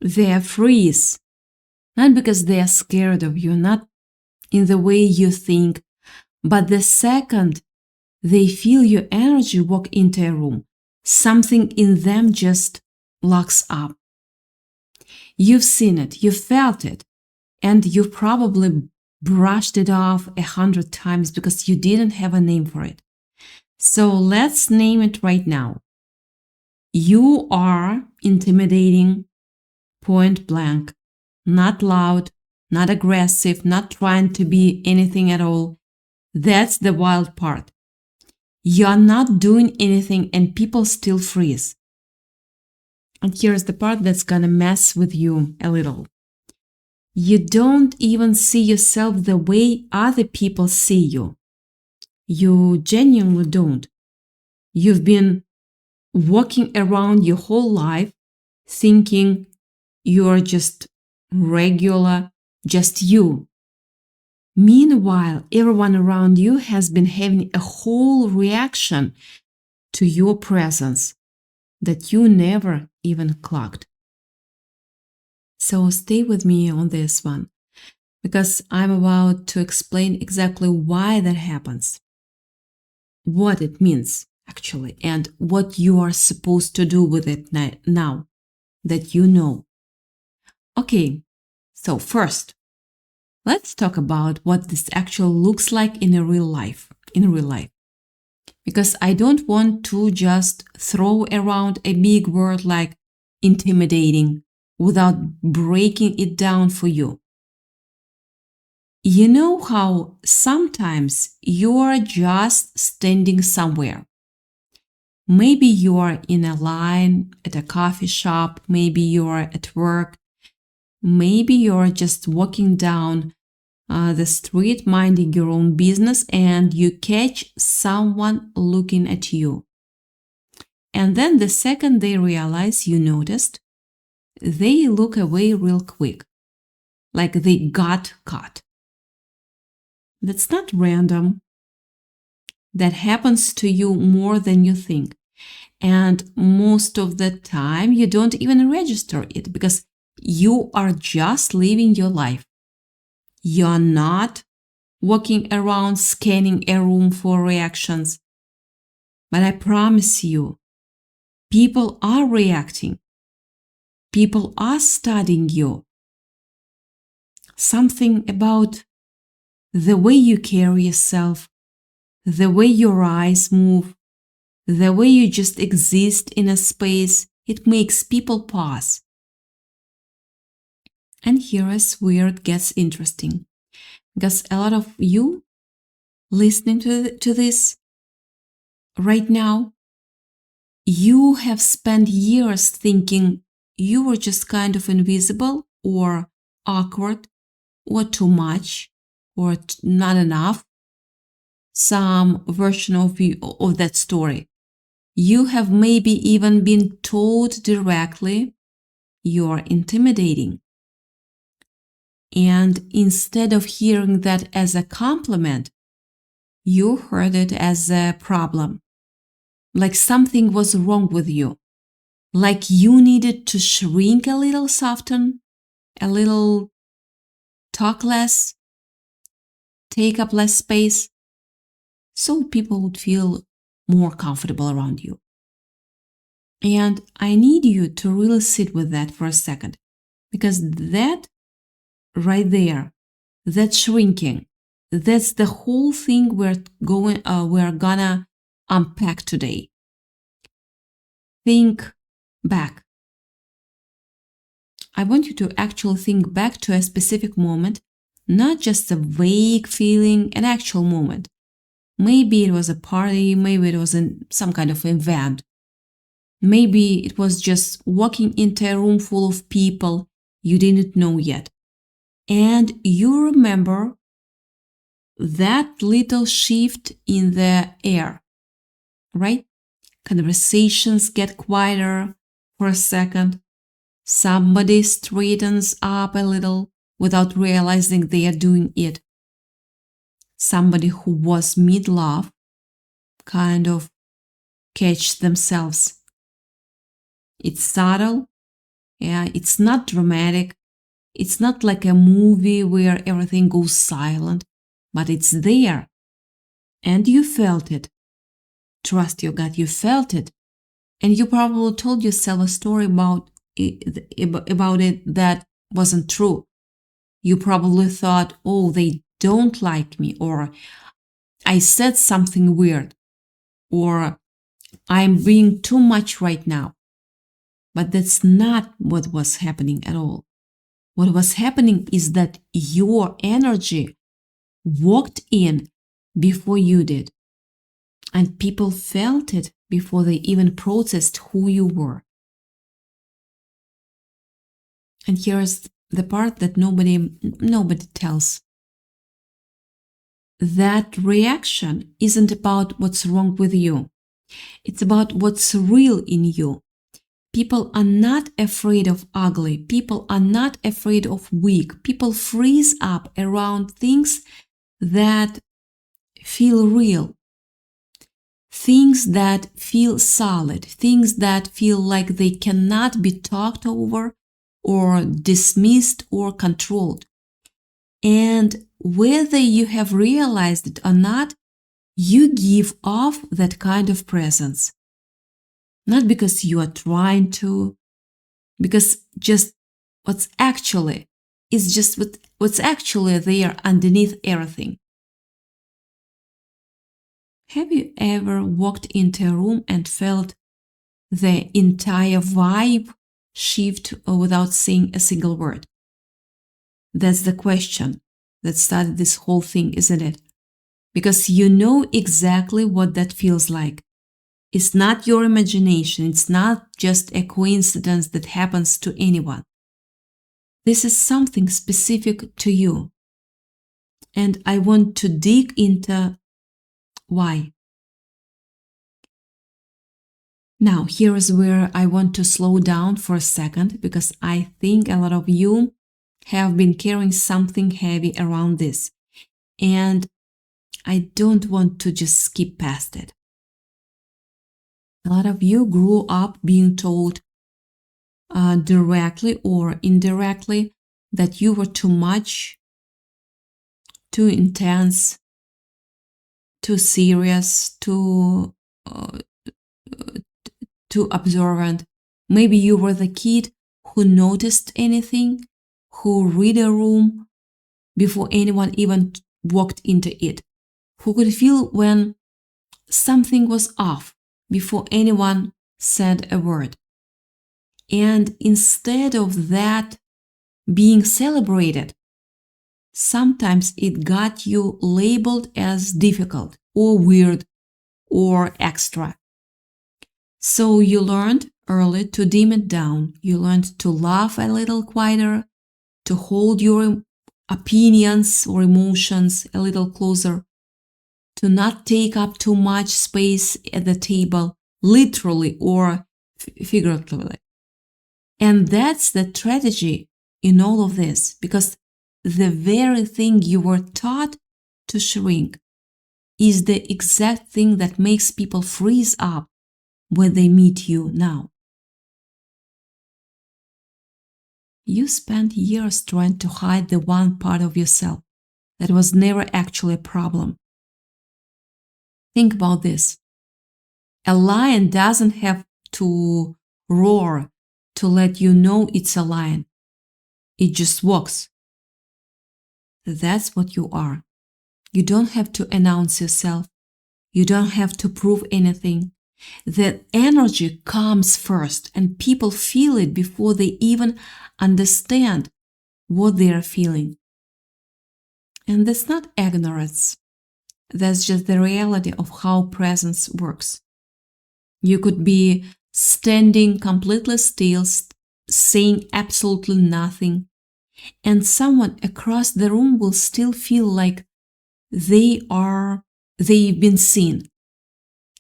They freeze, not because they are scared of you, not in the way you think, but the second they feel your energy walk into a room, something in them just locks up. You've seen it, you've felt it, and you've probably brushed it off 100 times because you didn't have a name for it. So let's name it right now. You are intimidating, point blank, not loud, not aggressive, not trying to be anything at all. That's the wild part. You're not doing anything and people still freeze. And here's the part that's gonna mess with you a little. You don't even see yourself the way other people see you. You genuinely don't. You've been walking around your whole life thinking you're just regular, just you. Meanwhile, everyone around you has been having a whole reaction to your presence that you never even clocked. So stay with me on this one, because I'm about to explain exactly why that happens, what it means actually, and what you are supposed to do with it now that you know. Okay, so first, let's talk about what this actually looks like in real life. Because I don't want to just throw around a big word like intimidating without breaking it down for you. You know how sometimes you're just standing somewhere. Maybe you're in a line at a coffee shop, maybe you're at work, maybe you're just walking down the street minding your own business and you catch someone looking at you. And then the second they realize you noticed, they look away real quick, like they got caught. That's not random. That happens to you more than you think. And most of the time, you don't even register it because you are just living your life. You're not walking around scanning a room for reactions. But I promise you, people are reacting. People are studying you. Something about the way you carry yourself, the way your eyes move, the way you just exist in a space, it makes people pause. And here is where it gets interesting, because a lot of you listening to this right now, you have spent years thinking you were just kind of invisible or awkward or too much or not enough, some version of that story. You have maybe even been told directly you're intimidating. And instead of hearing that as a compliment, you heard it as a problem. Like something was wrong with you. Like you needed to shrink a little, soften, a little talk less, take up less space, so people would feel more comfortable around you. And I need you to really sit with that for a second, because that right there, that shrinking, that's the whole thing we're gonna unpack today. Think back. I want you to actually think back to a specific moment, not just a vague feeling, an actual moment. Maybe it was a party, maybe it was some kind of event. Maybe it was just walking into a room full of people you didn't know yet. And you remember that little shift in the air, right? Conversations get quieter for a second. Somebody straightens up a little without realizing they are doing it. Somebody who was mid-laugh kind of catch themselves. It's subtle, Yeah, it's not dramatic. It's not like a movie where everything goes silent, but it's there. And you felt it. Trust your gut, you felt it. And you probably told yourself a story about it that wasn't true. You probably thought, oh, they don't like me, or I said something weird, or I'm being too much right now. But that's not what was happening at all. What was happening is that your energy walked in before you did. And people felt it before they even processed who you were. And here's the part that nobody tells. That reaction isn't about what's wrong with you. It's about what's real in you. People are not afraid of ugly. People are not afraid of weak. People freeze up around things that feel real. Things that feel solid. Things that feel like they cannot be talked over or dismissed or controlled. And whether you have realized it or not, you give off that kind of presence. Not because you are trying to, because just what's actually there underneath everything. Have you ever walked into a room and felt the entire vibe shift without saying a single word? That's the question that started this whole thing, isn't it? Because you know exactly what that feels like. It's not your imagination. It's not just a coincidence that happens to anyone. This is something specific to you. And I want to dig into why. Now, here is where I want to slow down for a second, because I think a lot of you have been carrying something heavy around this. And I don't want to just skip past it. A lot of you grew up being told directly or indirectly that you were too much, too intense, too serious, too observant. Maybe you were the kid who noticed anything, who read a room before anyone even walked into it, who could feel when something was off before anyone said a word. And instead of that being celebrated, sometimes it got you labeled as difficult or weird or extra. So you learned early to dim it down. You learned to laugh a little quieter, to hold your opinions or emotions a little closer, to not take up too much space at the table, literally or figuratively. And that's the tragedy in all of this, because the very thing you were taught to shrink is the exact thing that makes people freeze up when they meet you now. You spent years trying to hide the one part of yourself that was never actually a problem. Think about this. A lion doesn't have to roar to let you know it's a lion. It just walks. That's what you are. You don't have to announce yourself. You don't have to prove anything. The energy comes first, and people feel it before they even understand what they are feeling. And that's not ignorance. That's just the reality of how presence works. You could be standing completely still, saying absolutely nothing, and someone across the room will still feel like they've been seen.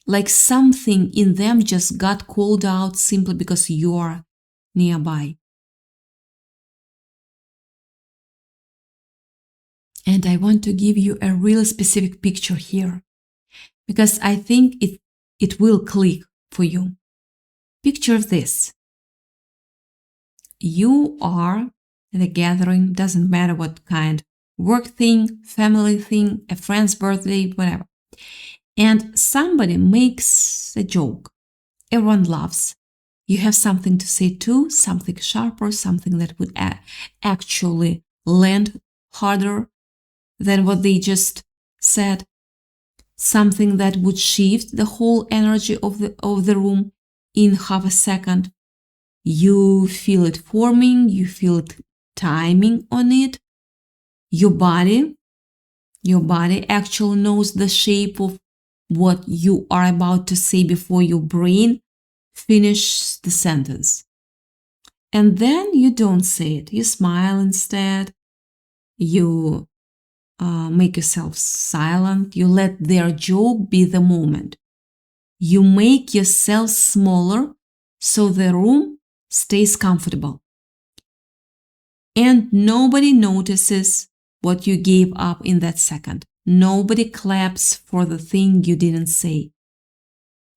Like something in them just got called out simply because you're nearby. And I want to give you a really specific picture here, because I think it will click for you. Picture this. you are at a gathering, doesn't matter what kind, work thing, family thing, a friend's birthday, whatever. And somebody makes a joke. Everyone laughs. You have something to say too, something sharper, something that would actually land harder than what they just said, something that would shift the whole energy of the room in half a second. You feel it forming, you feel it timing on it. Your body actually knows the shape of what you are about to say before your brain finishes the sentence. And then you don't say it. You smile instead. You make yourself silent. You let their joke be the moment. You make yourself smaller so the room stays comfortable. And nobody notices what you gave up in that second. Nobody claps for the thing you didn't say.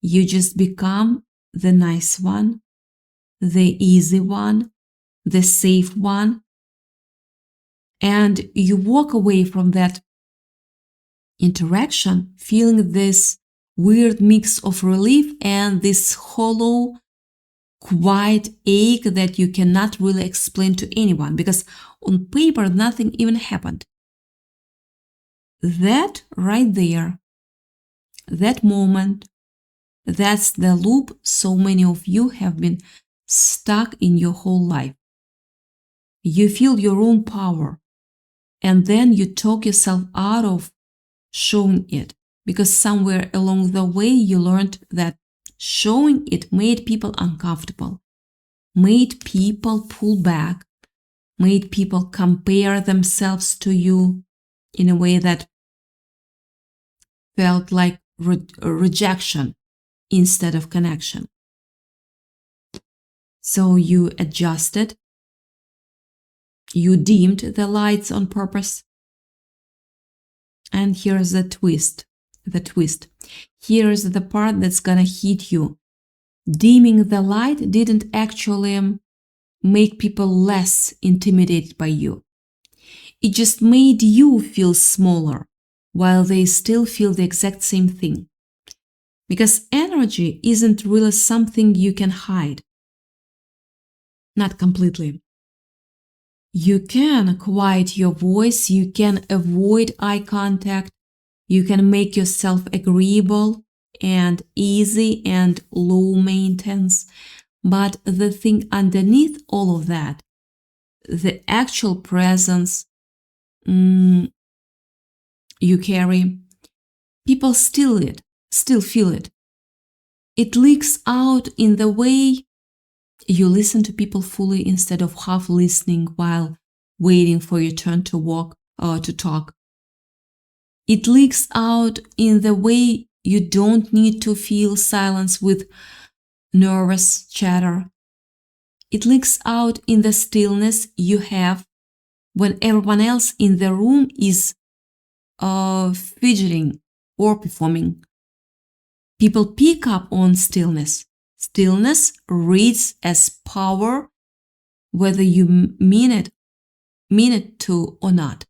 You just become the nice one, the easy one, the safe one. And you walk away from that interaction feeling this weird mix of relief and this hollow, quiet ache that you cannot really explain to anyone because on paper nothing even happened. That right there, that moment, that's the loop so many of you have been stuck in your whole life. You feel your own power and then you talk yourself out of showing it because somewhere along the way you learned that showing it made people uncomfortable, made people pull back, made people compare themselves to you in a way that felt like rejection instead of connection. So you adjusted, you dimmed the lights on purpose. And here's the twist. Here's the part that's gonna hit you. Dimming the light didn't actually make people less intimidated by you. It just made you feel smaller while they still feel the exact same thing. Because energy isn't really something you can hide. Not completely. You can quiet your voice, you can avoid eye contact, you can make yourself agreeable and easy and low maintenance. But the thing underneath all of that, the actual presence you carry, people still feel it. It leaks out in the way you listen to people fully instead of half listening while waiting for your turn to walk or to talk. It leaks out in the way you don't need to fill silence with nervous chatter. It leaks out in the stillness you have when everyone else in the room is fidgeting or performing. People pick up on stillness. Stillness reads as power, whether you mean it to or not.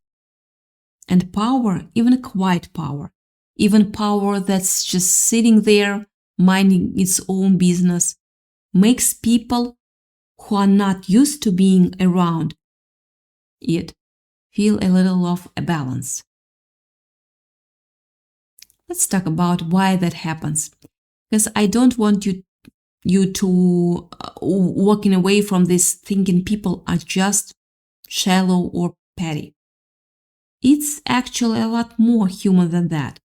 And power, even quiet power, even power that's just sitting there minding its own business, makes people who are not used to being around it feel a little off balance. Let's talk about why that happens, because I don't want you to walking away from this thinking people are just shallow or petty. It's actually a lot more human than that.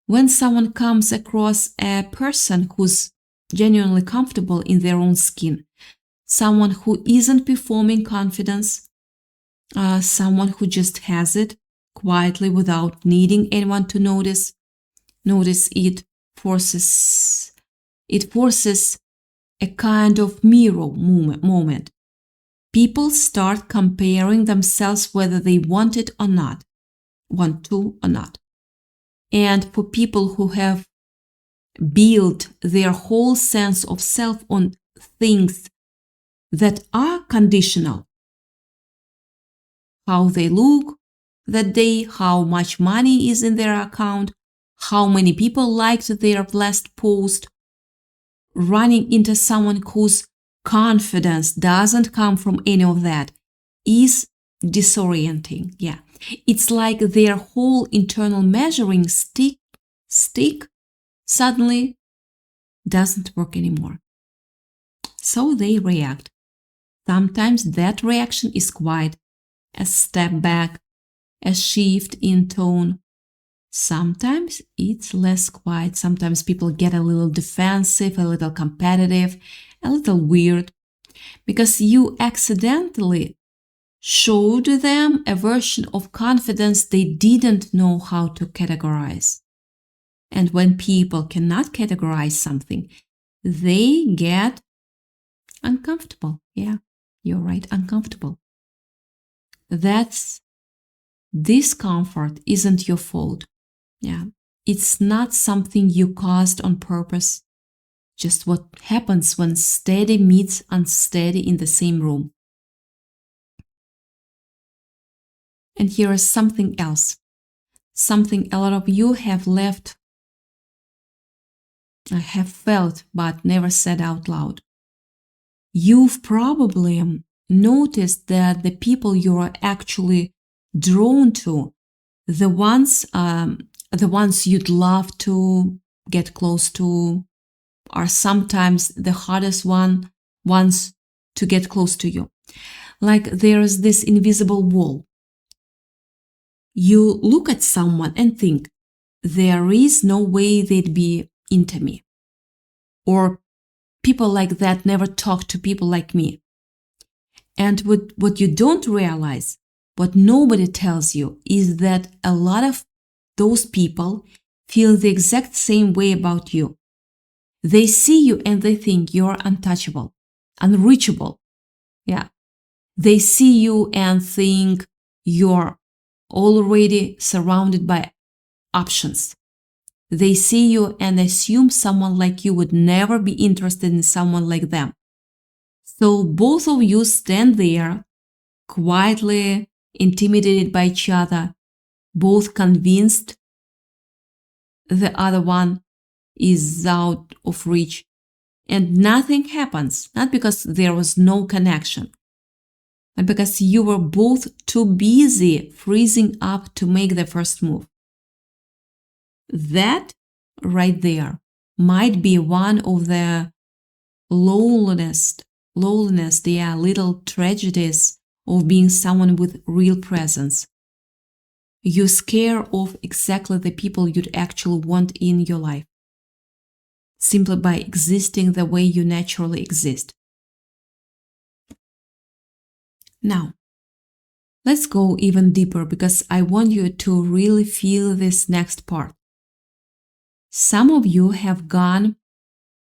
When someone comes across a person who's genuinely comfortable in their own skin, someone who isn't performing confidence, someone who just has it quietly without needing anyone to notice it forces a kind of mirror moment. People start comparing themselves whether they want to or not. And for people who have built their whole sense of self on things that are conditional. How they look that day, how much money is in their account, how many people liked their last post. Running into someone whose confidence doesn't come from any of that is disorienting. Yeah. It's like their whole internal measuring stick suddenly doesn't work anymore. So they react. Sometimes that reaction is quite a step back, a shift in tone. Sometimes it's less quiet. Sometimes people get a little defensive, a little competitive, a little weird, because you accidentally showed them a version of confidence they didn't know how to categorize. And when people cannot categorize something, they get uncomfortable. Yeah, you're right, uncomfortable. That's discomfort isn't your fault. Yeah, it's not something you caused on purpose. Just what happens when steady meets unsteady in the same room. And here is something else. Something a lot of you have felt but never said out loud. You've probably noticed that the people you are actually drawn to, the ones you'd love to get close to, are sometimes the hardest ones to get close to you. Like there's this invisible wall. You look at someone and think, there is no way they'd be into me. Or people like that never talk to people like me. And what you don't realize, what nobody tells you, is that a lot of those people feel the exact same way about you. They see you and they think you're untouchable, unreachable. Yeah. They see you and think you're already surrounded by options. They see you and assume someone like you would never be interested in someone like them. So both of you stand there, quietly intimidated by each other, both convinced the other one is out of reach, and nothing happens, not because there was no connection, but because you were both too busy freezing up to make the first move. That right there might be one of the loneliness, little tragedies of being someone with real presence. You scare off exactly the people you'd actually want in your life, simply by existing the way you naturally exist. Now, let's go even deeper because I want you to really feel this next part. Some of you have gone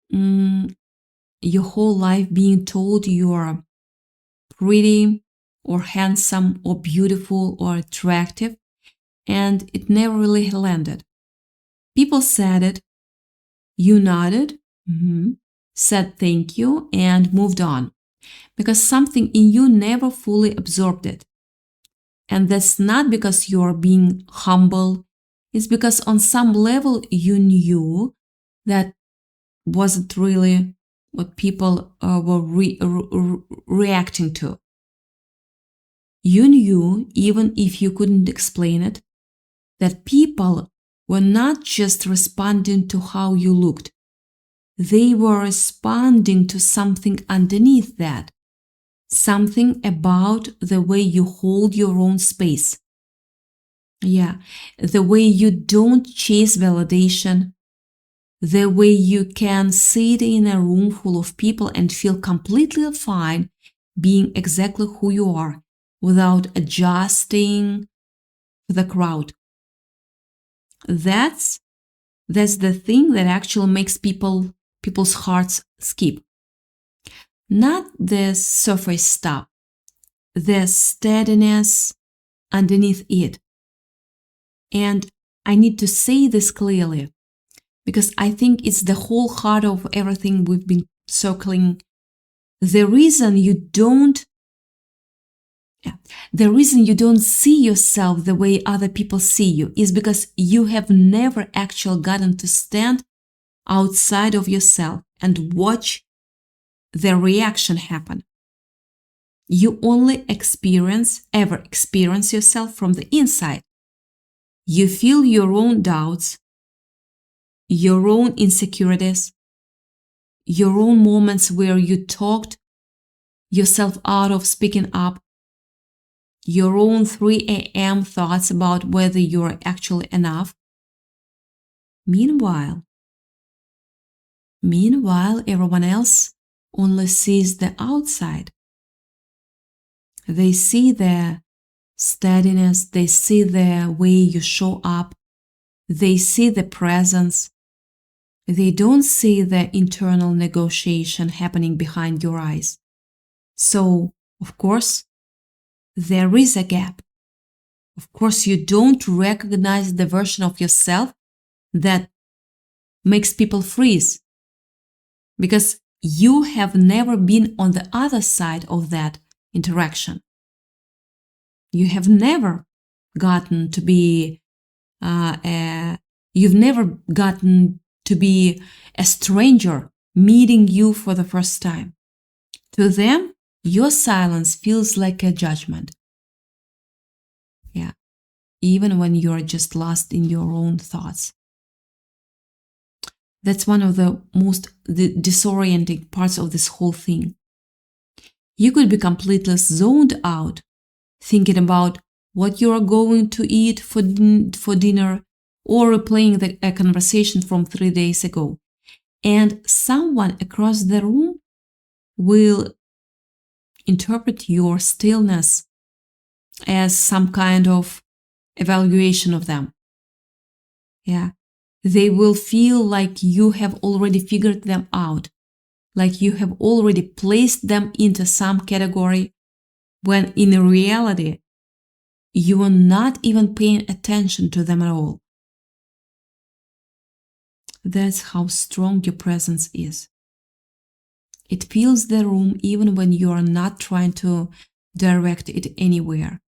your whole life being told you are pretty or handsome or beautiful or attractive, and it never really landed. People said it, you nodded, said thank you, and moved on, because something in you never fully absorbed it. And that's not because you're being humble, it's because on some level you knew that wasn't really what people were reacting to. You knew, even if you couldn't explain it, that people were not just responding to how you looked. They were responding to something underneath that, something about the way you hold your own space. Yeah, the way you don't chase validation, the way you can sit in a room full of people and feel completely fine being exactly who you are without adjusting to the crowd. That's the thing that actually makes people's hearts skip. Not the surface stuff, the steadiness underneath it. And I need to say this clearly because I think it's the whole heart of everything we've been circling the reason you don't see yourself the way other people see you is because you have never actually gotten to stand outside of yourself and watch the reaction happen. You only ever experience yourself from the inside. You feel your own doubts, your own insecurities, your own moments where you talked yourself out of speaking up, your own 3 a.m. thoughts about whether you're actually enough. Meanwhile, everyone else only sees the outside. They see the steadiness, they see the way you show up, they see the presence. They don't see the internal negotiation happening behind your eyes. So, of course, there is a gap. Of course, you don't recognize the version of yourself that makes people freeze, because you have never been on the other side of that interaction. You have never gotten to be a stranger meeting you for the first time. To them, your silence feels like a judgment. Yeah, even when you're just lost in your own thoughts. That's one of the most disorienting parts of this whole thing. You could be completely zoned out, thinking about what you are going to eat for dinner, or replaying a conversation from 3 days ago. And someone across the room will interpret your stillness as some kind of evaluation of them. Yeah. They will feel like you have already figured them out, like you have already placed them into some category, when in reality, you are not even paying attention to them at all. That's how strong your presence is. It fills the room even when you are not trying to direct it anywhere.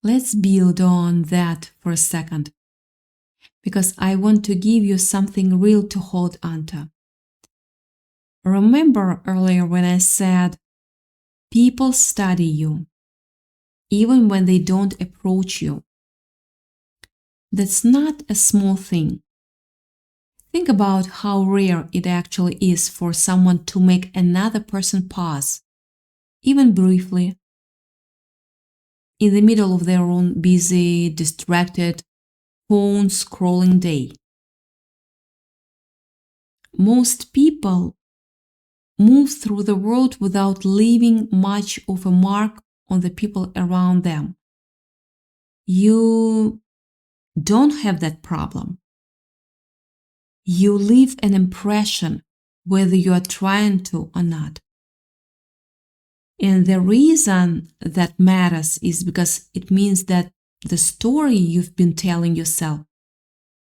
Let's build on that for a second, because I want to give you something real to hold onto. Remember earlier when I said people study you, even when they don't approach you? That's not a small thing. Think about how rare it actually is for someone to make another person pause, even briefly, in the middle of their own busy, distracted, phone-scrolling day. Most people move through the world without leaving much of a mark on the people around them. You don't have that problem. You leave an impression whether you are trying to or not. And the reason that matters is because it means that the story you've been telling yourself,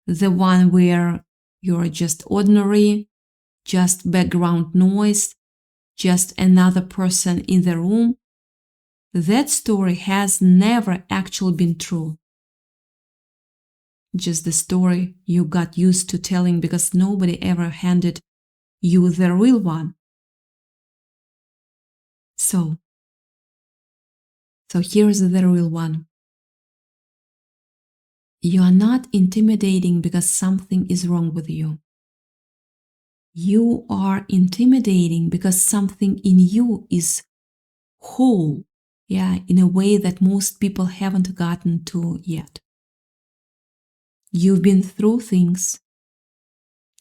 the one where you're just ordinary, just background noise, just another person in the room, that story has never actually been true. Just the story you got used to telling because nobody ever handed you the real one. So here's the real one. You are not intimidating because something is wrong with you. You are intimidating because something in you is whole, in a way that most people haven't gotten to yet. You've been through things.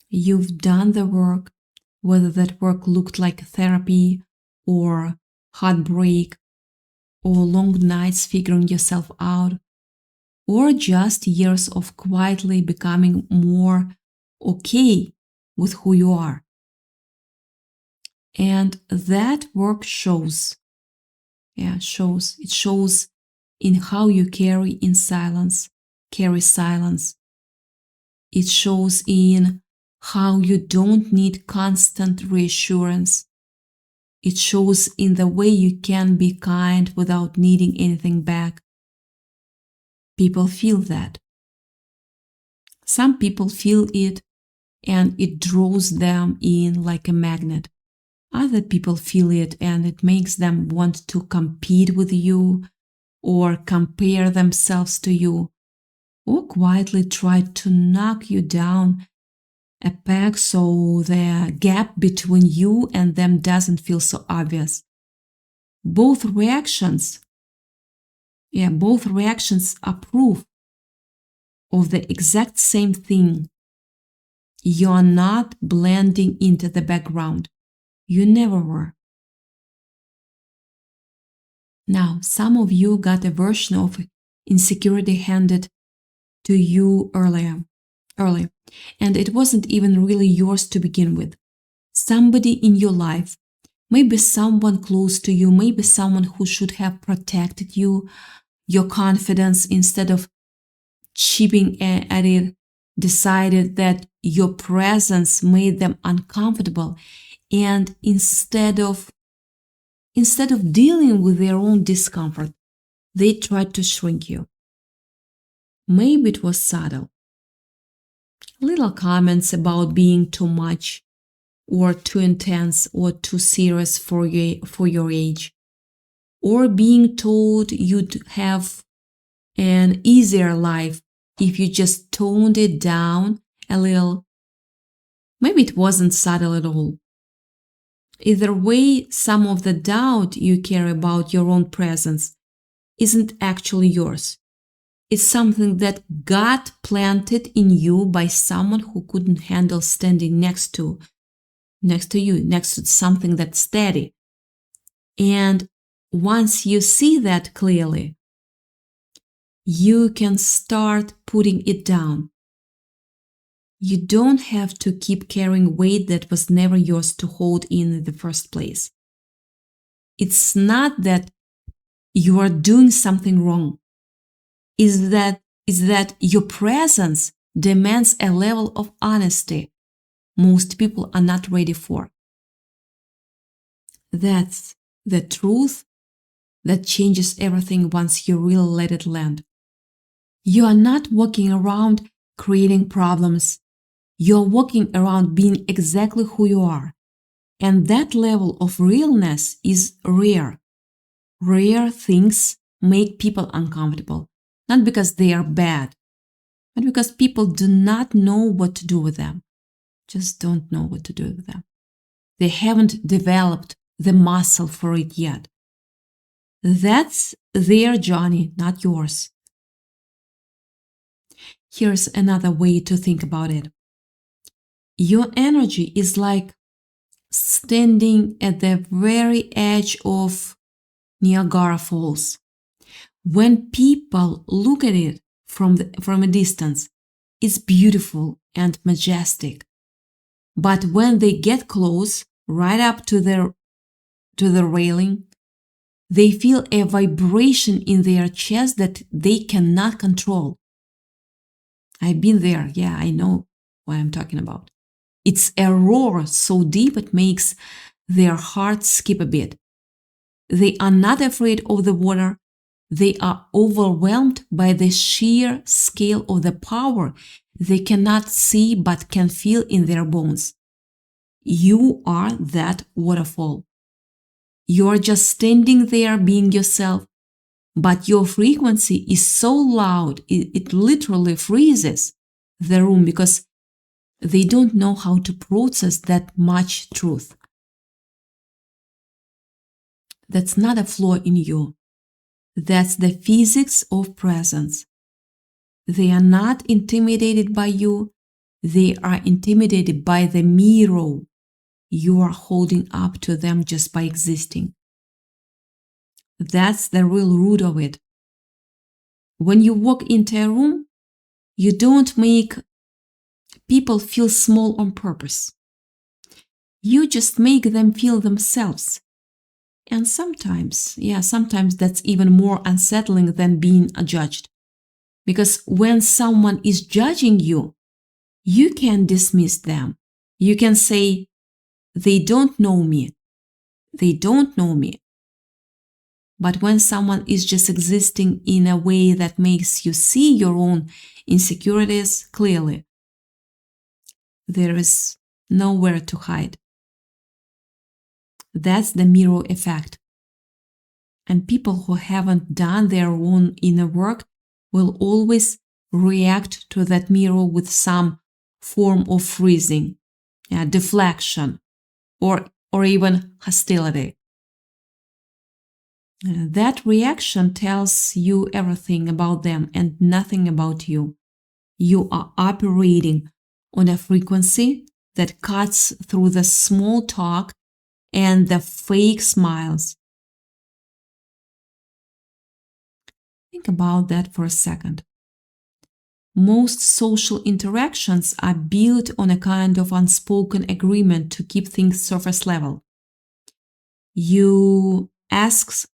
You've done the work, whether that work looked like therapy or heartbreak or long nights figuring yourself out, or just years of quietly becoming more okay with who you are. And that work shows. It shows in how you carry silence. It shows in how you don't need constant reassurance. It shows in the way you can be kind without needing anything back. People feel that. Some people feel it and it draws them in like a magnet. Other people feel it and it makes them want to compete with you or compare themselves to you or quietly try to knock you down a peg so the gap between you and them doesn't feel so obvious. Both reactions are proof of the exact same thing. You're not blending into the background. You never were. Now, some of you got a version of insecurity handed to you early, and it wasn't even really yours to begin with. Somebody in your life, maybe someone close to you, maybe someone who should have protected you, your confidence, instead of chipping at it, decided that your presence made them uncomfortable, and instead of dealing with their own discomfort, they tried to shrink you. Maybe it was subtle. Little comments about being too much or too intense or too serious for your age, or being told you'd have an easier life if you just toned it down a little. Maybe it wasn't subtle at all. Either way, some of the doubt you carry about your own presence isn't actually yours. It's something that got planted in you by someone who couldn't handle standing next to you, next to something that's steady. And once you see that clearly, you can start putting it down. You don't have to keep carrying weight that was never yours to hold in the first place. It's not that you are doing something wrong. Is that your presence demands a level of honesty most people are not ready for. That's the truth that changes everything once you really let it land. You are not walking around creating problems. You're walking around being exactly who you are. And that level of realness is rare. Rare things make people uncomfortable, not because they are bad, but because people do not know what to do with them. Just don't know what to do with them. They haven't developed the muscle for it yet. That's their journey, not yours. Here's another way to think about it. Your energy is like standing at the very edge of Niagara Falls. When people look at it from a distance, it's beautiful and majestic. But when they get close, right up to the railing, they feel a vibration in their chest that they cannot control. I've been there. Yeah, I know what I'm talking about. It's a roar so deep it makes their heart skip a bit. They are not afraid of the water. They are overwhelmed by the sheer scale of the power they cannot see but can feel in their bones. You are that waterfall. You are just standing there being yourself, but your frequency is so loud it literally freezes the room because they don't know how to process that much truth. That's not a flaw in you. That's the physics of presence. They are not intimidated by you. They are intimidated by the mirror you are holding up to them just by existing. That's the real root of it. When you walk into a room, you don't make people feel small on purpose. You just make them feel themselves. And sometimes that's even more unsettling than being judged. Because when someone is judging you, You can dismiss them. You can say, they don't know me. They don't know me. But when someone is just existing in a way that makes you see your own insecurities clearly, there is nowhere to hide. That's the mirror effect. And people who haven't done their own inner work will always react to that mirror with some form of freezing, deflection, or even hostility. That reaction tells you everything about them and nothing about you. You are operating on a frequency that cuts through the small talk and the fake smiles. Think about that for a second. Most social interactions are built on a kind of unspoken agreement to keep things surface level. You ask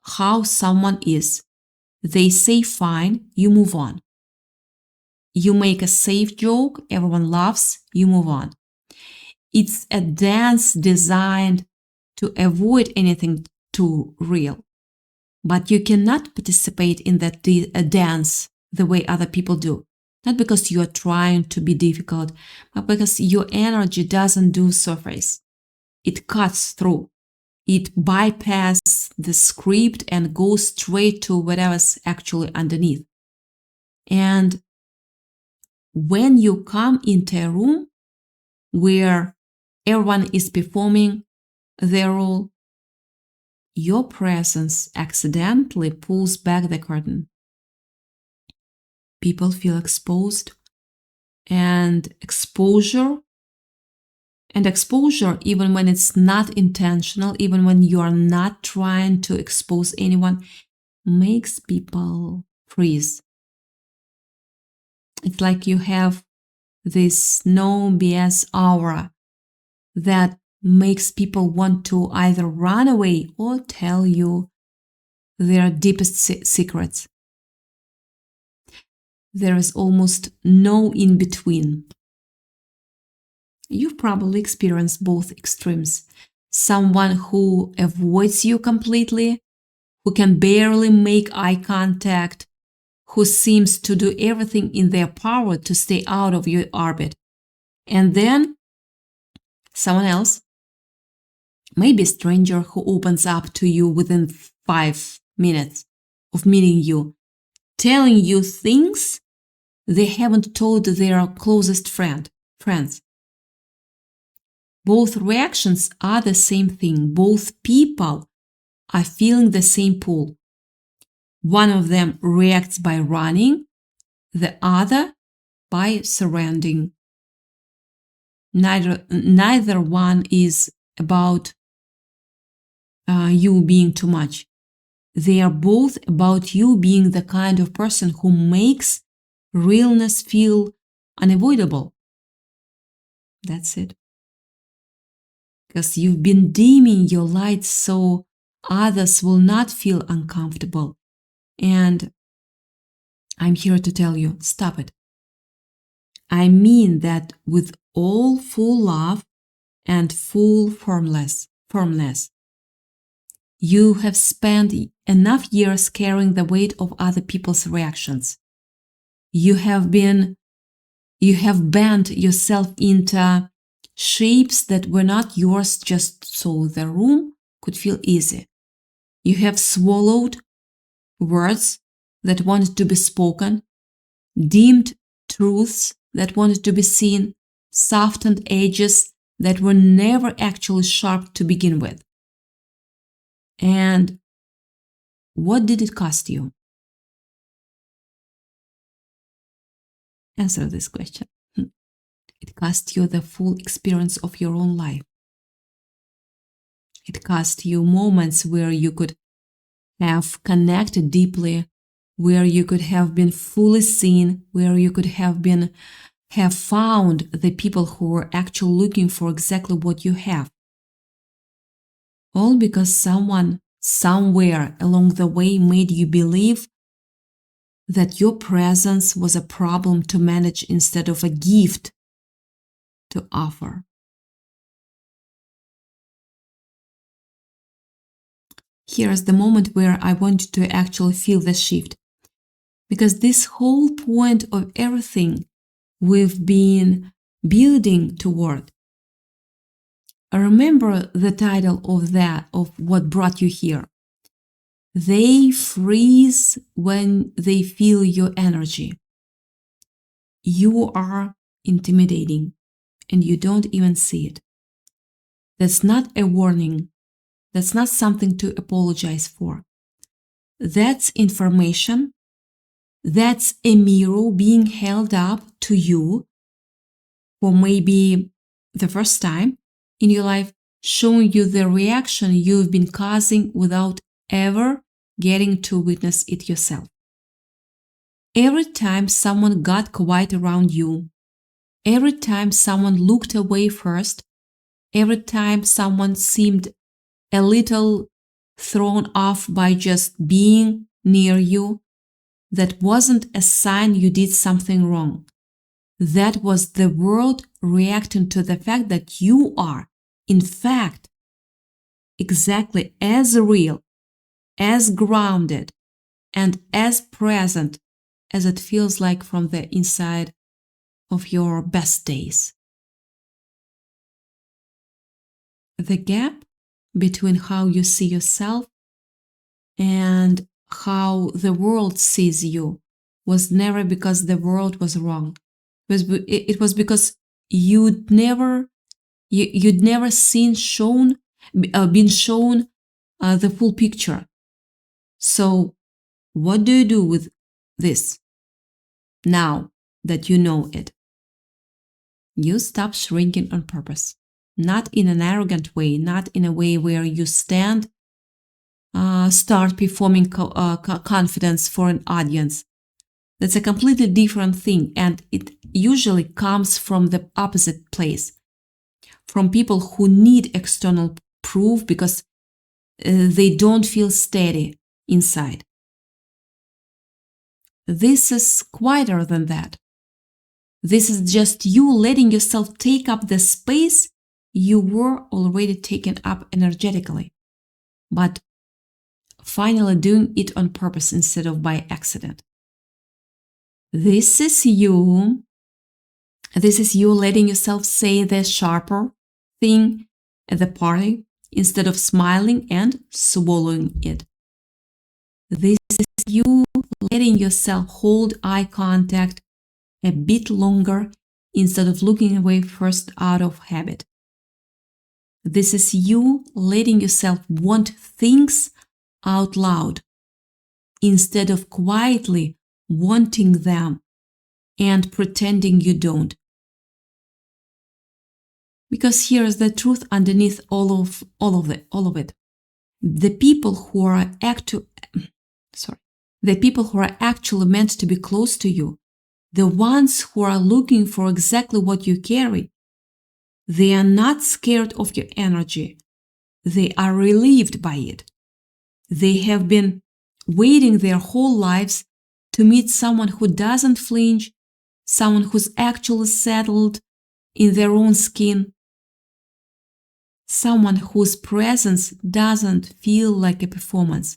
how someone is. They say fine, you move on. You make a safe joke, everyone laughs, you move on. It's a dance designed to avoid anything too real. But you cannot participate in that dance the way other people do. Not because you are trying to be difficult, but because your energy doesn't do surface. It cuts through. It bypasses the script and goes straight to whatever's actually underneath. And when you come into a room where everyone is performing their role, your presence accidentally pulls back the curtain. People feel exposed, and exposure, even when it's not intentional, even when you are not trying to expose anyone, makes people freeze. It's like you have this no BS aura that makes people want to either run away or tell you their deepest secrets. There is almost no in between. You've probably experienced both extremes. Someone who avoids you completely, who can barely make eye contact, who seems to do everything in their power to stay out of your orbit. And then someone else, maybe a stranger who opens up to you within 5 minutes of meeting you, telling you things they haven't told their closest friends. Both reactions are the same thing. Both people are feeling the same pull. One of them reacts by running, the other by surrendering. Neither one is about you being too much. They are both about you being the kind of person who makes realness feel unavoidable. That's it. Because you've been dimming your light so others will not feel uncomfortable. And I'm here to tell you, stop it. I mean that with all full love and full firmness. You have spent enough years carrying the weight of other people's reactions. You have bent yourself into shapes that were not yours just so the room could feel easy. You have swallowed words that wanted to be spoken, dimmed truths that wanted to be seen, softened edges that were never actually sharp to begin with. And what did it cost you? Answer this question. It cost you the full experience of your own life. It cost you moments where you could have connected deeply, where you could have been fully seen, where you could have found the people who were actually looking for exactly what you have. All because someone, somewhere along the way made you believe that your presence was a problem to manage instead of a gift to offer. Here's the moment where I want you to actually feel the shift. Because this whole point of everything we've been building toward. Remember the title of what brought you here. They freeze when they feel your energy. You are intimidating and you don't even see it. That's not a warning. That's not something to apologize for. That's information. That's a mirror being held up to you for maybe the first time in your life, showing you the reaction you've been causing without ever getting to witness it yourself. Every time someone got quiet around you, every time someone looked away first, every time someone seemed a little thrown off by just being near you, that wasn't a sign you did something wrong. That was the world reacting to the fact that you are, in fact, exactly as real, as grounded, and as present as it feels like from the inside of your best days. The gap between how you see yourself and how the world sees you was never because the world was wrong. It was because you'd never been shown the full picture. So what do you do with this now that you know it? You stop shrinking on purpose, not in an arrogant way, not in a way where you start performing confidence for an audience. That's a completely different thing, and it usually comes from the opposite place, from people who need external proof because they don't feel steady inside. This is quieter than that. This is just you letting yourself take up the space you were already taken up energetically, but finally doing it on purpose instead of by accident. This is you letting yourself say the sharper thing at the party instead of smiling and swallowing it. This is you letting yourself hold eye contact a bit longer instead of looking away first out of habit. This is you letting yourself want things out loud instead of quietly wanting them and pretending you don't. Because here's the truth underneath all of it. The people who are actually meant to be close to you, the ones who are looking for exactly what you carry, they are not scared of your energy. They are relieved by it. They have been waiting their whole lives to meet someone who doesn't flinch, someone who's actually settled in their own skin, someone whose presence doesn't feel like a performance.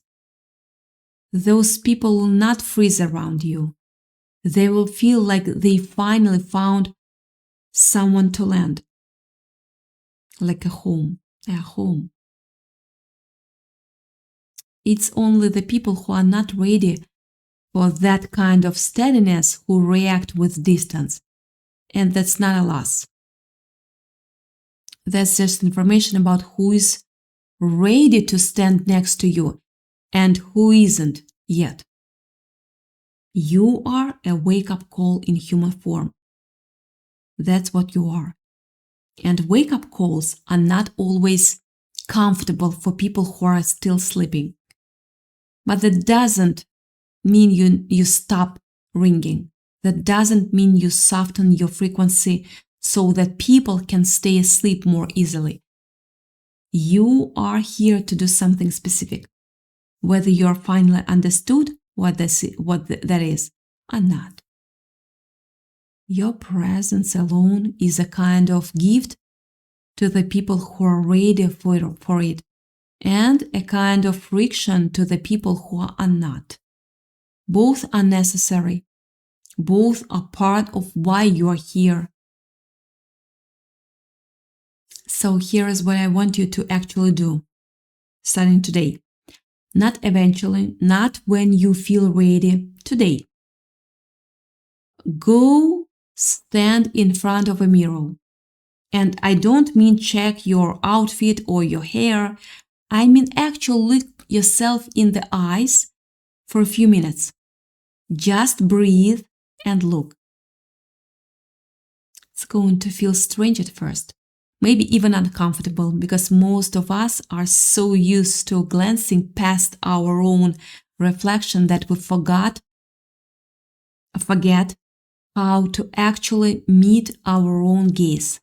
Those people will not freeze around you. They will feel like they finally found someone to land, like a home. It's only the people who are not ready for that kind of steadiness who react with distance. And that's not a loss. That's just information about who is ready to stand next to you and who isn't yet. You are a wake-up call in human form. That's what you are. And wake-up calls are not always comfortable for people who are still sleeping. But that doesn't mean you stop ringing. That doesn't mean you soften your frequency so that people can stay asleep more easily. You are here to do something specific. Whether you are finally understood that is, are not. Your presence alone is a kind of gift to the people who are ready for it, and a kind of friction to the people who are not. Both are necessary. Both are part of why you are here. So here is what I want you to actually do, starting today. Not eventually, not when you feel ready, today. Go stand in front of a mirror. And I don't mean check your outfit or your hair. I mean actually look yourself in the eyes for a few minutes. Just breathe and look. It's going to feel strange at first, maybe even uncomfortable, because most of us are so used to glancing past our own reflection that we forget how to actually meet our own gaze.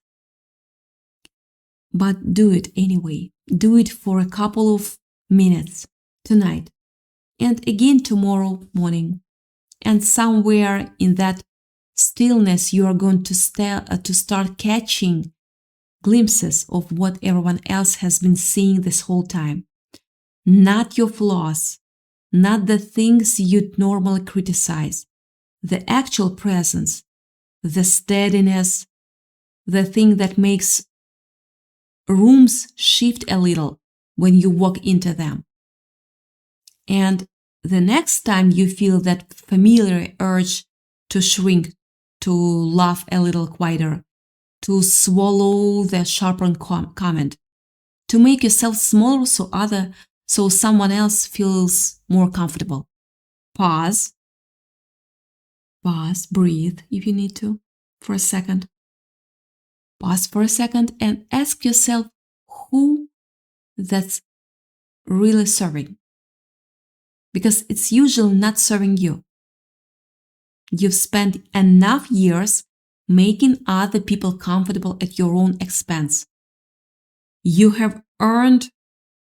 But do it anyway. Do it for a couple of minutes tonight, and again tomorrow morning. And somewhere in that stillness, you are going to start catching glimpses of what everyone else has been seeing this whole time. Not your flaws, not the things you'd normally criticize. The actual presence, the steadiness, the thing that makes rooms shift a little when you walk into them. And the next time you feel that familiar urge to shrink, to laugh a little quieter, to swallow the sharpened comment, to make yourself smaller so someone else feels more comfortable. Pause, breathe if you need to for a second. Pause for a second and ask yourself who that's really serving. Because it's usually not serving you. You've spent enough years making other people comfortable at your own expense. You have earned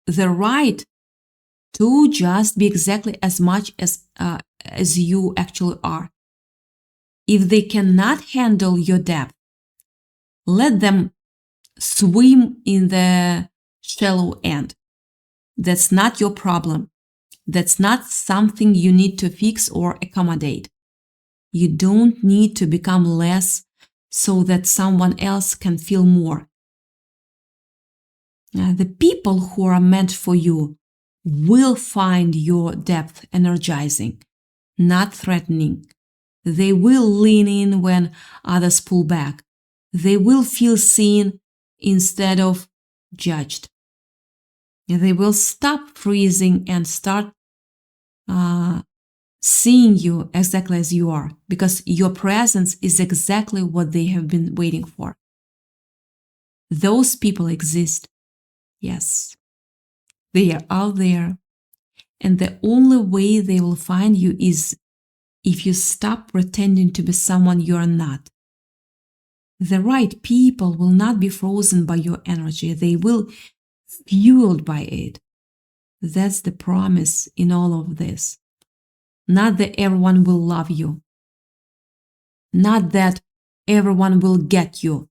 the right to just be exactly as much as you actually are. If they cannot handle your depth, let them swim in the shallow end. That's not your problem. That's not something you need to fix or accommodate. You don't need to become less so that someone else can feel more. The people who are meant for you will find your depth energizing, not threatening. They will lean in when others pull back. They will feel seen instead of judged. They will stop freezing and start seeing you exactly as you are, because your presence is exactly what they have been waiting for. Those people exist. Yes, they are out there. And the only way they will find you is if you stop pretending to be someone you are not. The right people will not be frozen by your energy. They will be fueled by it. That's the promise in all of this. Not that everyone will love you. Not that everyone will get you.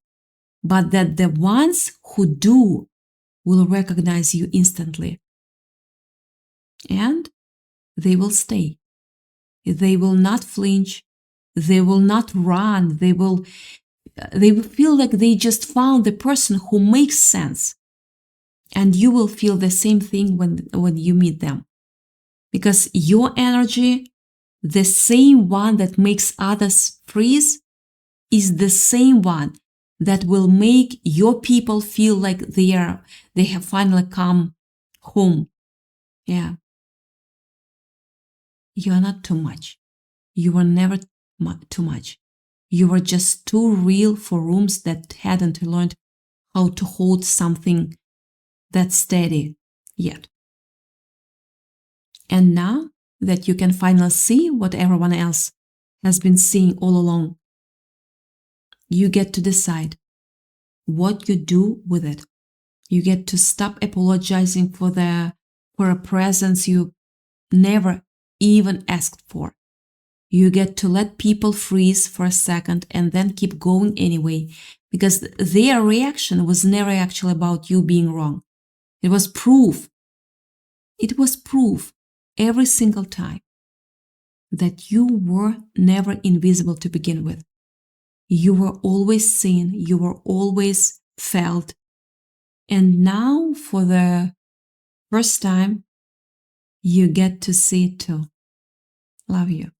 But that the ones who do will recognize you instantly. And they will stay. They will not flinch. They will not run. They will feel like they just found the person who makes sense. And you will feel the same thing when you meet them. Because your energy, the same one that makes others freeze, is the same one that will make your people feel like they have finally come home. Yeah. You are not too much. You were never too much. You were just too real for rooms that hadn't learned how to hold something that steady yet. And now that you can finally see what everyone else has been seeing all along, you get to decide what you do with it. You get to stop apologizing for a presence you never even asked for. You get to let people freeze for a second and then keep going anyway, because their reaction was never actually about you being wrong. It was proof. It was proof every single time that you were never invisible to begin with. You were always seen, you were always felt. And now, for the first time, you get to see it too. Love you.